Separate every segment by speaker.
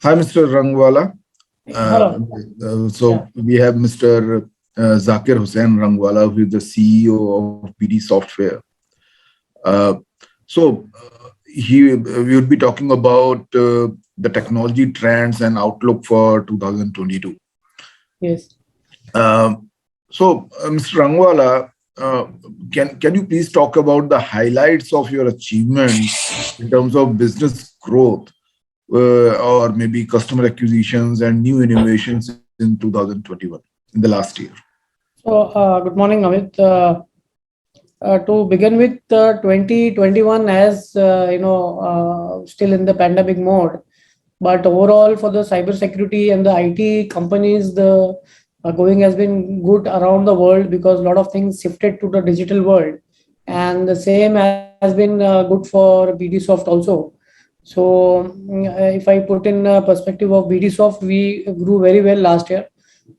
Speaker 1: Hi, Mr. Rangwala. Uh,
Speaker 2: Hello.
Speaker 1: so
Speaker 2: Yeah.
Speaker 1: we have Mr. Zakir Hussain Rangwala, who is the CEO of BD Software. Uh, we would be talking about the technology trends and outlook for 2022.
Speaker 2: Yes.
Speaker 1: Mr. Rangwala, uh, can you please talk about the highlights of your achievements in terms of business growth, or maybe customer acquisitions and new innovations in 2021 in the last year?
Speaker 2: So, good morning, Amit. To begin with, 2021 as still in the pandemic mode, but overall for the cybersecurity and the IT companies, the going has been good around the world because a lot of things shifted to the digital world, and the same has been good for BD Soft also. So, if I put in perspective of BD Soft, we grew very well last year.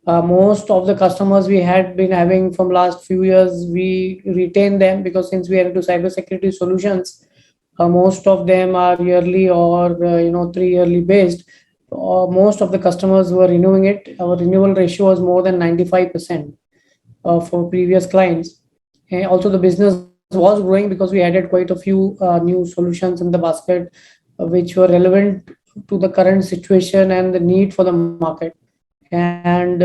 Speaker 2: Most of the customers we had been having from last few years, we retain them because since we are into cybersecurity solutions, most of them are yearly or 3 yearly based. Most of the customers were renewing it. Our renewal ratio was more than 95% for previous clients. And also the business was growing because we added quite a few new solutions in the basket, which were relevant to the current situation and the need for the market. And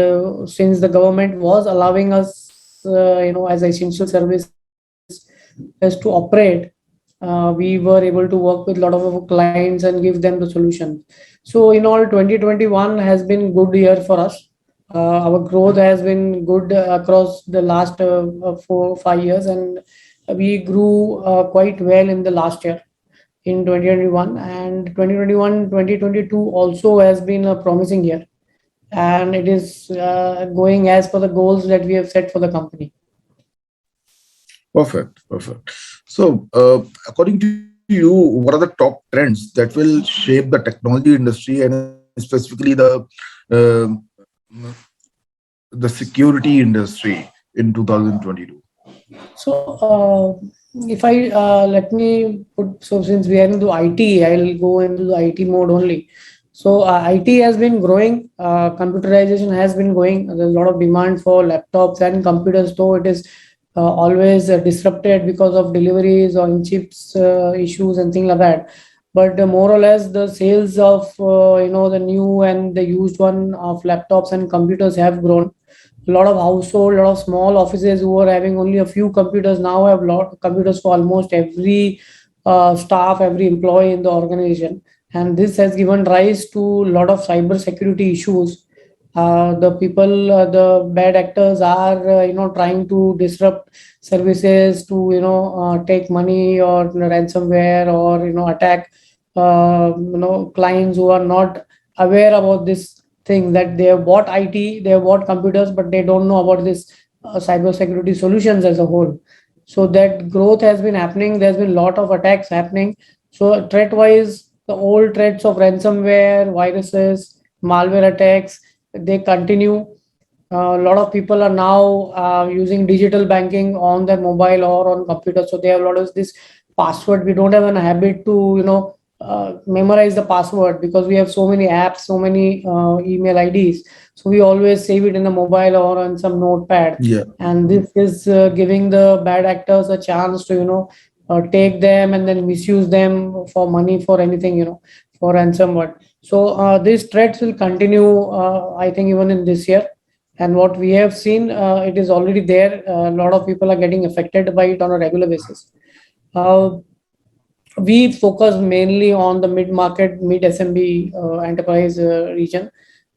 Speaker 2: since the government was allowing us as essential service as to operate, we were able to work with a lot of our clients and give them the solutions. So in all, 2021 has been good year for us. Our growth has been good across the last 4 5 years, and we grew quite well in the last year in 2021. And 2022 also has been a promising year, and it is going as per the goals that we have set for the company.
Speaker 1: Perfect, perfect. So, according to you, what are the top trends that will shape the technology industry and specifically uh, the security industry in 2022?
Speaker 2: So, if I let me put, so since we are into IT, I'll go into the IT mode only. So, IT has been growing, computerization has been going. There's a lot of demand for laptops and computers, though it is always disrupted because of deliveries or in chips issues and things like that. But more or less, the sales of the new and the used one of laptops and computers have grown. A lot of household, a lot of small offices who were having only a few computers now have a lot of computers for almost every staff, every employee in the organization. And this has given rise to a lot of cyber security issues. The bad actors are trying to disrupt services to take money or ransomware or attack clients who are not aware about this thing, that they have bought IT, they have bought computers, but they don't know about this cyber security solutions as a whole. So that growth has been happening. There's been a lot of attacks happening. So threat wise, the old threats of ransomware, viruses, malware attacks, they continue. A lot of people are now using digital banking on their mobile or on computer, so they have a lot of this password. We don't have a habit to memorize the password because we have so many apps, so many email IDs. So we always save it in the mobile or on some notepad,
Speaker 1: Yeah.
Speaker 2: and this is giving the bad actors a chance to take them and then misuse them for money, for anything, for ransomware. So these threats will continue, I think, even in this year. And what we have seen, it is already there. A lot of people are getting affected by it on a regular basis. Uh, we focus mainly on the mid market, mid SMB enterprise region,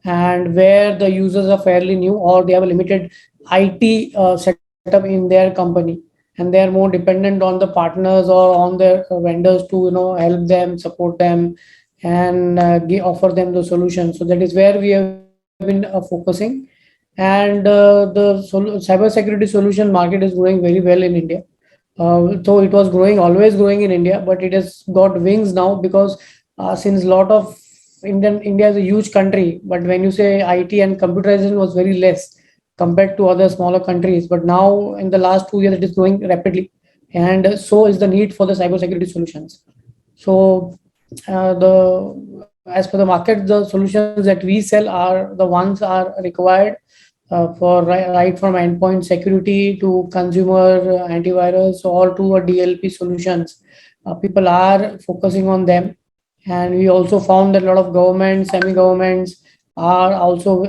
Speaker 2: and where the users are fairly new or they have a limited IT setup in their company, and they are more dependent on the partners or on their vendors to help them, support them, and offer them the solution. So that is where we have been focusing. And cybersecurity solution market is growing very well in India. So it was growing, always growing in India, but it has got wings now because since a lot of India is a huge country, but when you say IT and computerization was very less compared to other smaller countries, but now in the last 2 years it is growing rapidly, and so is the need for the cybersecurity solutions. So the as per the market, the solutions that we sell are the ones are required for right from endpoint security to consumer antivirus or to a DLP solutions. People are focusing on them, and we also found that a lot of governments, semi-governments are also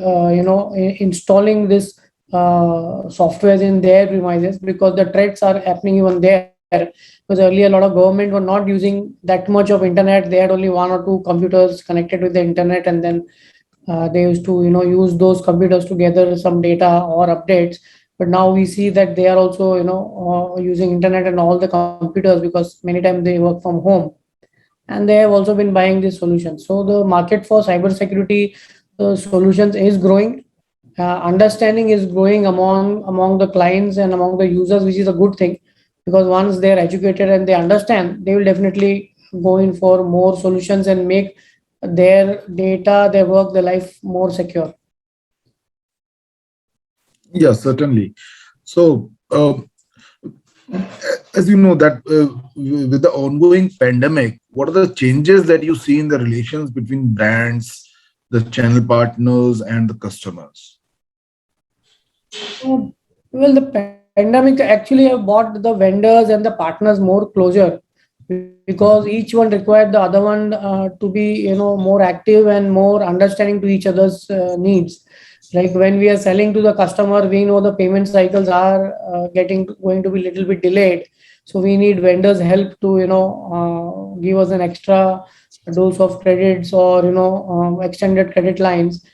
Speaker 2: installing this softwares in their premises because the threats are happening even there. Because earlier a lot of government were not using that much of internet. They had only one or two computers connected with the internet, and then they used to use those computers to gather some data or updates. But now we see that they are also using internet and all the computers because many times they work from home, and they have also been buying these solutions. So the market for cybersecurity solutions is growing. Understanding is growing among the clients and among the users, which is a good thing, because once they are educated and they understand, they will definitely go in for more solutions and make their data, their work, their life more secure.
Speaker 1: Yeah, certainly. So, as you know that with the ongoing pandemic, what are the changes that you see in the relations between brands, the channel partners, and the customers?
Speaker 2: Well, the pandemic actually have brought the vendors and the partners more closer, because each one required the other one to be more active and more understanding to each other's needs. Like when we are selling to the customer, we know the payment cycles are getting going to be little bit delayed, so we need vendors help to give us an extra dose of credits or extended credit lines,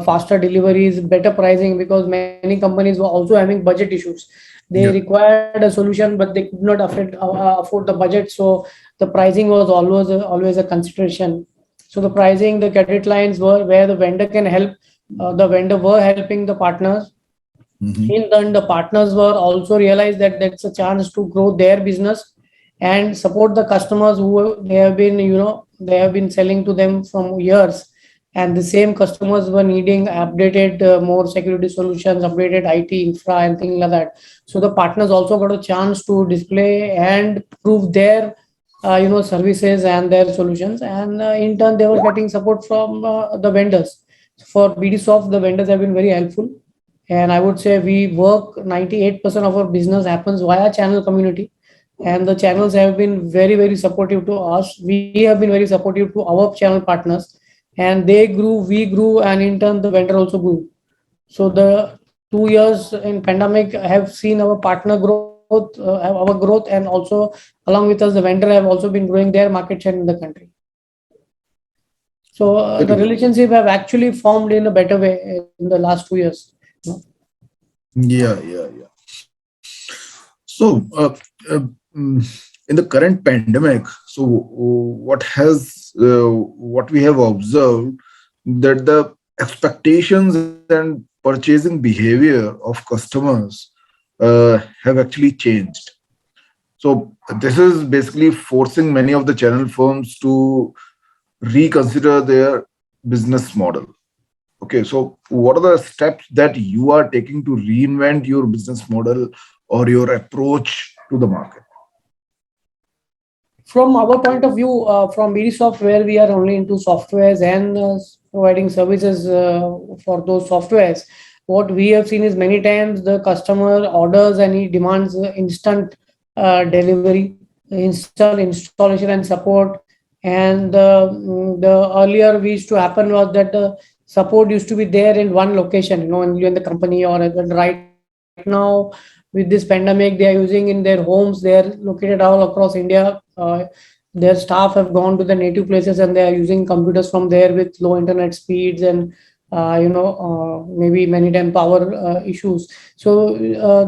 Speaker 2: faster deliveries, better pricing, because many companies were also having budget issues. They
Speaker 1: Yeah.
Speaker 2: required a solution, but they could not afford the budget. So the pricing was always a consideration. So the pricing, the credit lines were where the vendor can help. The vendor were helping the partners.
Speaker 1: Mhm.
Speaker 2: In turn, the partners were also realized that that's a chance to grow their business and support the customers who they have been selling to them from years, and the same customers were needing updated more security solutions, updated IT infra and things like that. So the partners also got a chance to display and prove their services and their solutions, and in turn they were getting support from the vendors. For BDsoft, the vendors have been very helpful, and I would say we work 98% of our business happens via channel community, and the channels have been very supportive to us. We have been very supportive to our channel partners, and they grew, we grew, and in turn the vendor also grew. So the 2 years in pandemic have seen our partner growth, have our growth, and also along with us the vendor have also been growing their market share in the country. So
Speaker 1: Very
Speaker 2: the
Speaker 1: good.
Speaker 2: relationship have actually formed in a better way in the last 2 years. you know.
Speaker 1: Yeah, yeah, yeah. So, uh, mm, in the current pandemic, so what we have observed that the expectations and purchasing behavior of customers have actually changed. So this is basically forcing many of the channel firms to reconsider their business model. Okay, so what are the steps that you are taking to reinvent your business model or your approach to the market?
Speaker 2: From our point of view, from BD Software, we are only into softwares and providing services for those softwares. What we have seen is many times the customer orders and he demands instant delivery, installation and support. And the earlier we used to happen was that support used to be there in one location, only in the company, or right now with this pandemic they are using in their homes. They are located all across India. Their staff have gone to the native places and they are using computers from there with low internet speeds and maybe many time power issues. So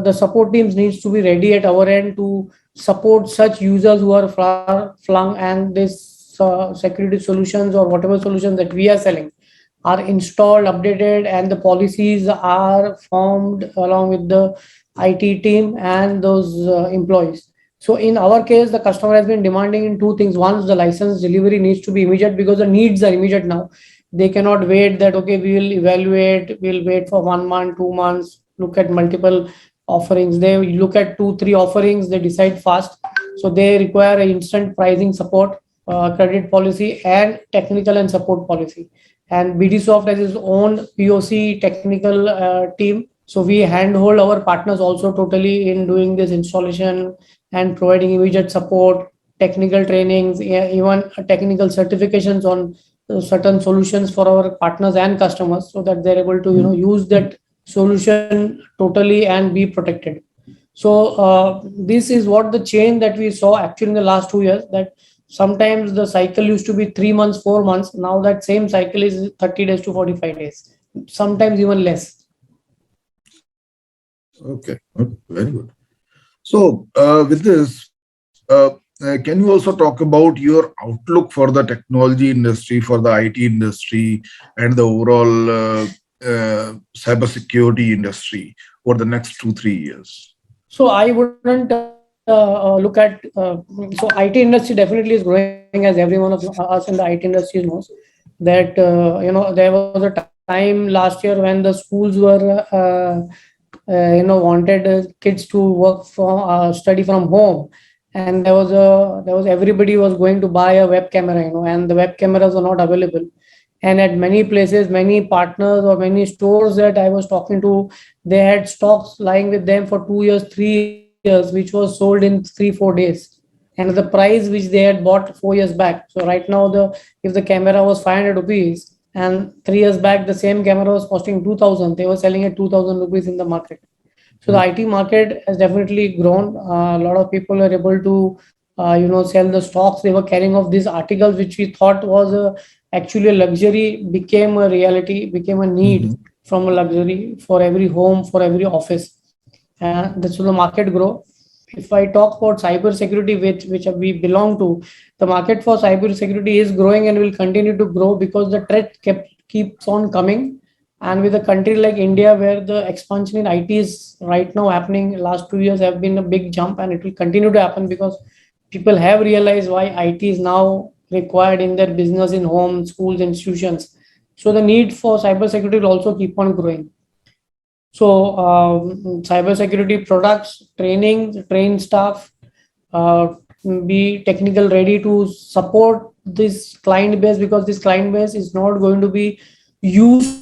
Speaker 2: the support teams needs to be ready at our end to support such users who are far flung, and this security solutions or whatever solutions that we are selling are installed, updated, and the policies are formed along with the IT team and those employees. So in our case, the customer has been demanding in two things. One, the license delivery needs to be immediate because the needs are immediate now. They cannot wait that, okay, we will evaluate, we'll wait for 1 month, 2 months, look at multiple offerings. They look at two, three offerings, they decide fast. So they require instant pricing support. credit policy, and technical and support policy. And BDSoft has its own POC technical team. So we handhold our partners also totally in doing this installation and providing immediate support, technical trainings, even technical certifications on certain solutions for our partners and customers, so that they're able to use that solution totally and be protected. So this is what the change that we saw actually in the last 2 years, that sometimes the cycle used to be 3 months, 4 months. Now that same cycle is 30 days to 45 days, sometimes even less.
Speaker 1: Okay, okay, very good. So, with this, can you also talk about your outlook for the technology industry, for the IT industry, and the overall cybersecurity industry for the next 2, 3 years?
Speaker 2: So I wouldn't look at so IT industry definitely is growing, as every one of us in the IT industry knows that there was a time last year when the schools were wanted kids to work from study from home, and there was everybody was going to buy a web camera, and the web cameras were not available. And at many places, many partners or many stores that I was talking to, they had stocks lying with them for 2 years, 3 years, which was sold in 3, 4 days, and the price which they had bought 4 years back. So right now, the if the camera was 500 rupees, and 3 years back the same camera was costing 2,000, they were selling at 2,000 rupees in the market. So the IT market has definitely grown. A lot of people are able to, sell the stocks they were carrying of these articles, which we thought was actually a luxury, became a reality, became a need
Speaker 1: Mhm.
Speaker 2: from a luxury for every home, for every office. That's how the market grow. If I talk about cyber security, which we belong to, the market for cyber security is growing and will continue to grow because the threat keeps on coming. And with a country like India, where the expansion in IT is right now happening, last 2 years have been a big jump, and it will continue to happen because people have realized why IT is now required in their business, in homes, schools, institutions. So the need for cybersecurity will also keep on growing. So cybersecurity products, training, train staff, uh, be technical ready to support this client base, because this client base is not going to be used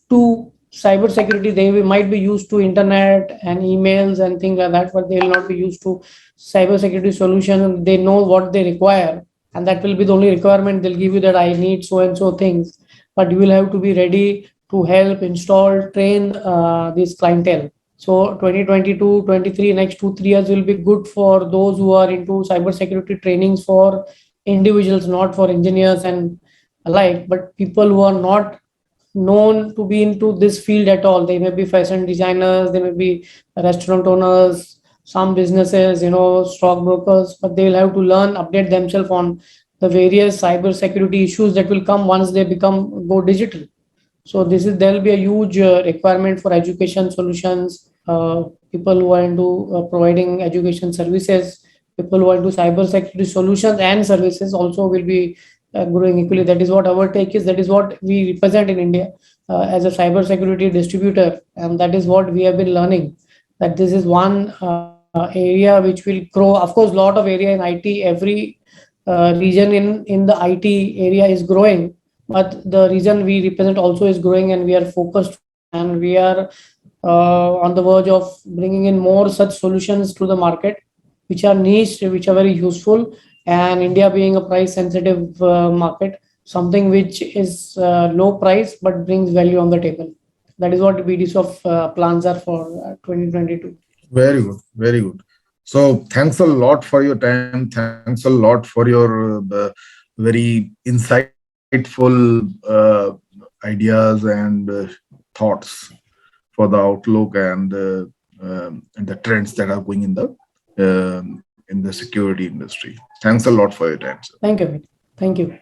Speaker 2: to cybersecurity. They might be used to internet and emails and things like that, but they will not be used to cybersecurity solution. They know what they require, and that will be the only requirement they'll give you, that I need so and so things. But you will have to be ready to help install, train this clientele. So 2022, 23, next 2, 3 years will be good for those who are into cybersecurity trainings for individuals, not for engineers and alike, but people who are not known to be into this field at all. They may be fashion designers, they may be restaurant owners, some businesses, stockbrokers, but they will have to learn, update themselves on the various cyber security issues that will come once they go digital. So this is there will be a huge requirement for education solutions. People who are into providing education services, people who are into cyber security solutions and services also will be growing equally. That is what our take is. That is what we represent in India as a cyber security distributor, and that is what we have been learning. That this is one area which will grow. Of course, lot of area in IT, every region in the IT area is growing, but the region we represent also is growing, and we are focused, and we are on the verge of bringing in more such solutions to the market, which are niche, which are very useful. And India being a price sensitive market, something which is low price but brings value on the table. That is what BDs of plans are for 2022.
Speaker 1: Very good, very good. So, thanks a lot for your time. Thanks a lot for your very insightful ideas and thoughts for the outlook and the trends that are going in the security industry. Thanks a lot for your time, sir.
Speaker 2: Thank you. Thank you.